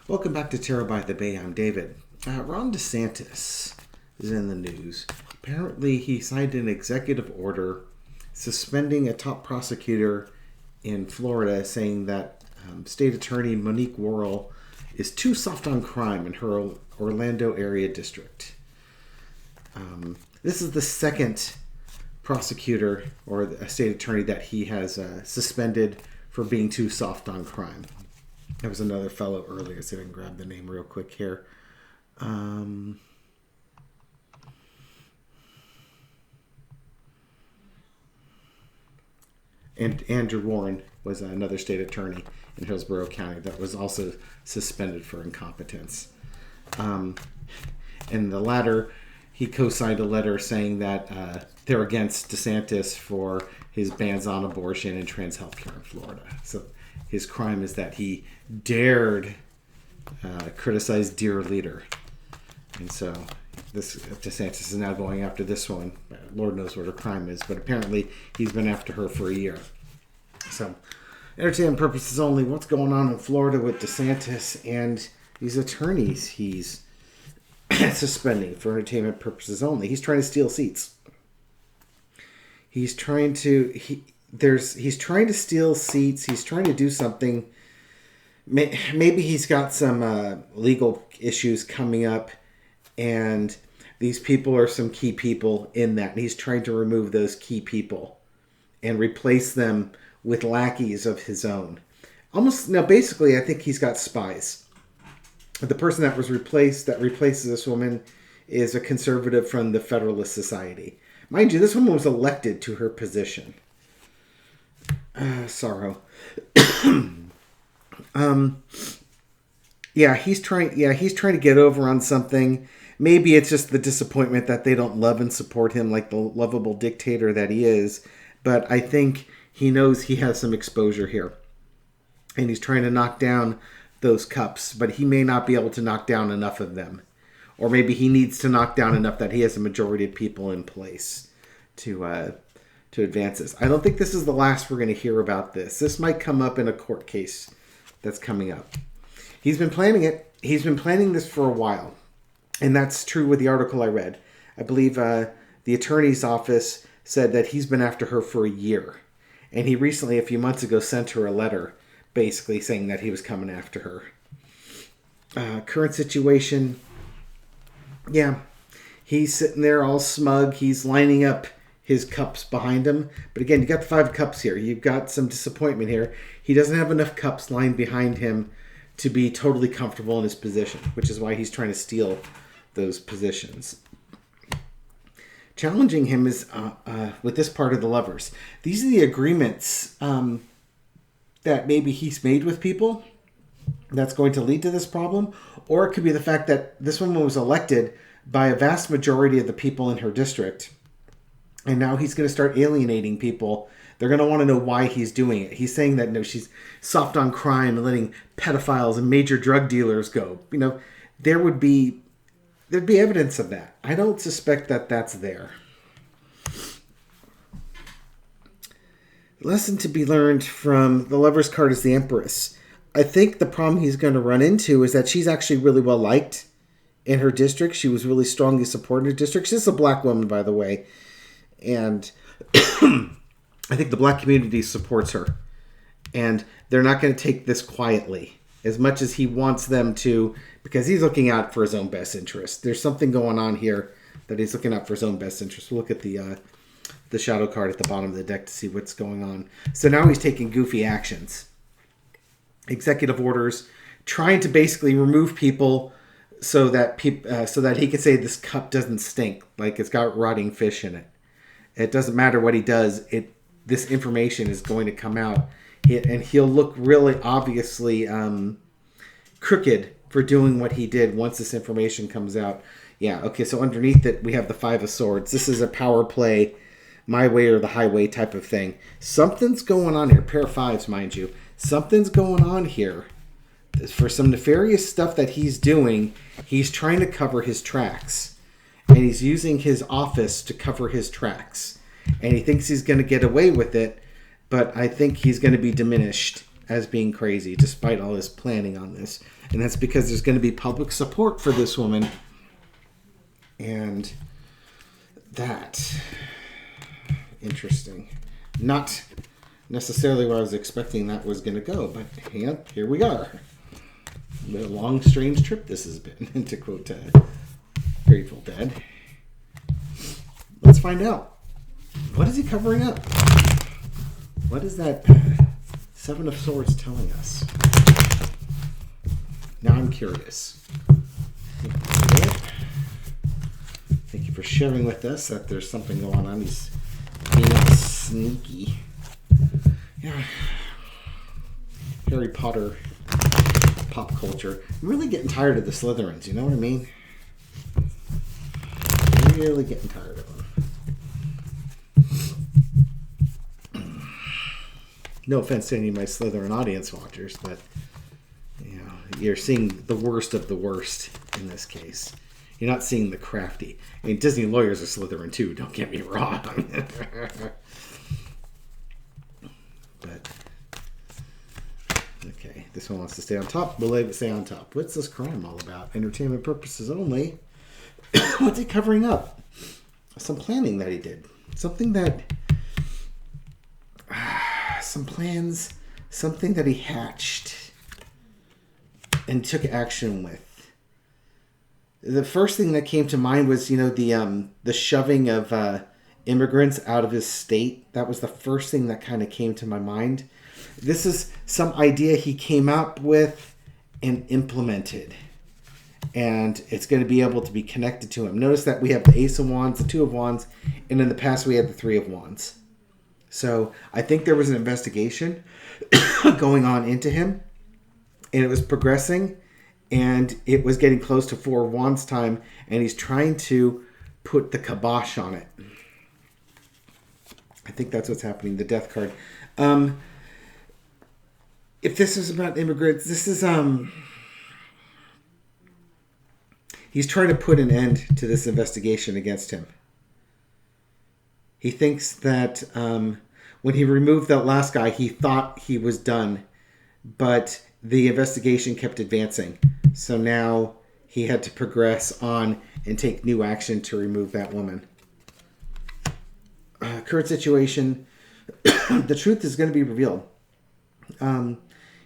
Welcome back to Terror by the Bay. I'm David. Ron DeSantis is in the news. Apparently, he signed an executive order suspending a top prosecutor in Florida, saying that State Attorney Monique Worrell is too soft on crime in her Orlando area district. This is the second prosecutor or a state attorney that he has suspended for being too soft on crime. There was another fellow earlier, so I can grab the name real quick here. And Andrew Warren was another state attorney in Hillsborough County that was also suspended for incompetence. And the latter, he co-signed a letter saying that they're against DeSantis for his bans on abortion and trans health care in Florida. So his crime is that he dared criticize dear leader. And so this DeSantis is now going after this one. Lord knows what her crime is, but apparently he's been after her for a year. So, entertainment purposes only, what's going on in Florida with DeSantis and these attorneys he's suspending for entertainment purposes only? He's trying to steal seats. He's trying to steal seats. He's trying to do something. Maybe he's got some legal issues coming up, and these people are some key people in that. And he's trying to remove those key people and replace them with lackeys of his own. Basically, I think he's got spies. The person that replaces this woman is a conservative from the Federalist Society. Mind you, this woman was elected to her position. Sorrow. He's trying to get over on something. Maybe it's just the disappointment that they don't love and support him like the lovable dictator that he is. But I think he knows he has some exposure here. And he's trying to knock down those cups, but he may not be able to knock down enough of them. Or maybe he needs to knock down enough that he has a majority of people in place to advance this. I don't think this is the last we're going to hear about this. This might come up in a court case that's coming up. He's been planning it. He's been planning this for a while. And that's true with the article I read. I believe the attorney's office said that he's been after her for a year. And he recently, a few months ago, sent her a letter basically saying that he was coming after her. Current situation, he's sitting there all smug. He's lining up his cups behind him. But again, you got the 5 cups here. You've got some disappointment here. He doesn't have enough cups lined behind him to be totally comfortable in his position, which is why he's trying to steal those positions. Challenging him is with this part of the levers. These are the agreements that maybe he's made with people that's going to lead to this problem. Or it could be the fact that this woman was elected by a vast majority of the people in her district. And now he's going to start alienating people. They're going to want to know why he's doing it. He's saying that she's soft on crime and letting pedophiles and major drug dealers go. There'd be evidence of that. I don't suspect that that's there. Lesson to be learned from the lover's card is the Empress. I think the problem he's going to run into is that she's actually really well liked in her district. She was really strongly supported in her district. She's a black woman, by the way. And I think the black community supports her. And they're not going to take this quietly as much as he wants them to, because he's looking out for his own best interest. There's something going on here that he's looking out for his own best interest. We'll look at the shadow card at the bottom of the deck to see what's going on. So now he's taking goofy actions. Executive orders, trying to basically remove people so that he can say this cup doesn't stink, like it's got rotting fish in it. It doesn't matter what he does. This information is going to come out, and he'll look really obviously crooked for doing what he did once this information comes out. Yeah, okay, so underneath it, we have the 5 of Swords. This is a power play, my way or the highway type of thing. Something's going on here. Pair of 5s, mind you. Something's going on here. For some nefarious stuff that he's doing, he's trying to cover his tracks. And he's using his office to cover his tracks. And he thinks he's going to get away with it, but I think he's going to be diminished as being crazy, despite all this planning on this. And that's because there's going to be public support for this woman. And that, interesting. Not necessarily where I was expecting that was going to go, but here we are. What a long, strange trip this has been, to quote Grateful Dead. Let's find out. What is he covering up? What is that Seven of Swords telling us? Now I'm curious. Thank you for sharing with us that there's something going on. He's being sneaky. Yeah. Harry Potter pop culture. I'm really getting tired of the Slytherins, you know what I mean? Really getting tired of them. No offense to any of my Slytherin audience watchers, but you're seeing the worst of the worst in this case. You're not seeing the crafty. I mean, Disney lawyers are Slytherin too, don't get me wrong. But, okay, this one wants to stay on top. We'll leave it stay on top. What's this crime all about? Entertainment purposes only. What's he covering up? Some planning that he did. Something that... some plans. Something that he hatched and took action with. The first thing that came to mind was, the shoving of immigrants out of his state. That was the first thing that kind of came to my mind. This is some idea he came up with and implemented. And it's going to be able to be connected to him. Notice that we have the Ace of Wands, the Two of Wands, and in the past we had the Three of Wands. So I think there was an investigation going on into him. And it was progressing. And it was getting close to Four of Wands time. And he's trying to put the kibosh on it. I think that's what's happening. The Death card. If this is about immigrants, this is... He's trying to put an end to this investigation against him. He thinks that when he removed that last guy, he thought he was done. But the investigation kept advancing. So now he had to progress on and take new action to remove that woman. Current situation, the truth is going to be revealed.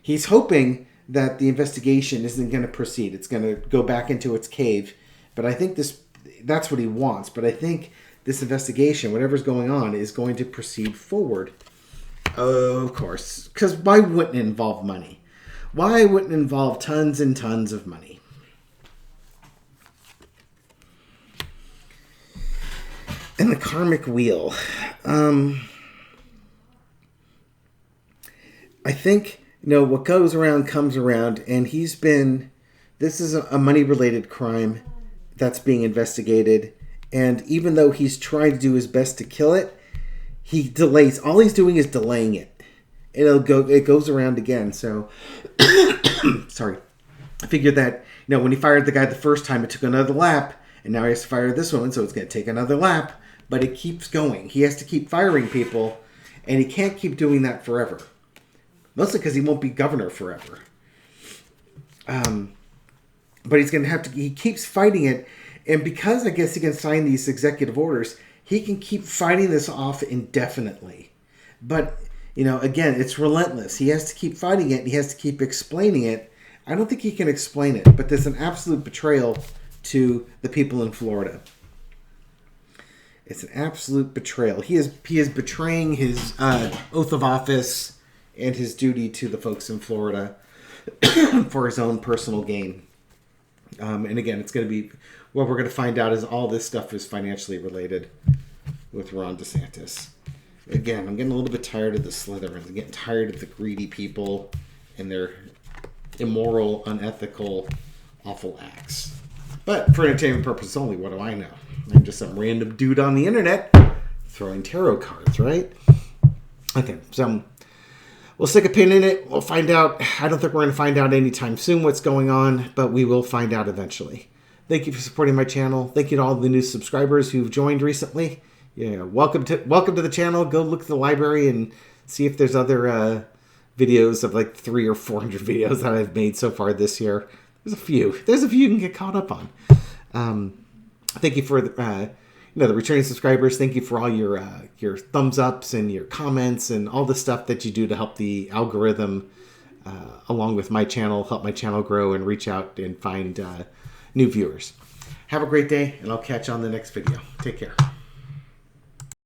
He's hoping that the investigation isn't going to proceed. It's going to go back into its cave. But I think that's what he wants. But I think this investigation, whatever's going on, is going to proceed forward. Of course. Because why wouldn't it involve money? Why wouldn't it involve tons and tons of money? And the karmic wheel. I think... what goes around comes around, and this is a money-related crime that's being investigated, and even though he's trying to do his best to kill it, he delays. All he's doing is delaying it. It goes around again, so, sorry. I figured that, when he fired the guy the first time, it took another lap, and now he has to fire this one, so it's going to take another lap, but it keeps going. He has to keep firing people, and he can't keep doing that forever. Mostly because he won't be governor forever. But he's going to have to... He keeps fighting it. And because I guess he can sign these executive orders, he can keep fighting this off indefinitely. But, again, it's relentless. He has to keep fighting it. And he has to keep explaining it. I don't think he can explain it. But there's an absolute betrayal to the people in Florida. It's an absolute betrayal. He is betraying his oath of office... and his duty to the folks in Florida for his own personal gain. And again, it's going to be... What we're going to find out is all this stuff is financially related with Ron DeSantis. Again, I'm getting a little bit tired of the Slytherins. I'm getting tired of the greedy people and their immoral, unethical, awful acts. But for entertainment purposes only, what do I know? I'm just some random dude on the internet throwing tarot cards, right? Okay, so... We'll stick a pin in it. We'll find out. I don't think we're going to find out anytime soon what's going on, but we will find out eventually. Thank you for supporting my channel. Thank you to all the new subscribers who've joined recently. Welcome to the channel. Go look at the library and see if there's other videos of like 300 or 400 videos that I've made so far this year. There's a few you can get caught up on. Thank you for the returning subscribers. Thank you for all your thumbs ups and your comments and all the stuff that you do to help the algorithm, along with my channel, help my channel grow and reach out and find new viewers. Have a great day, and I'll catch you on the next video. Take care.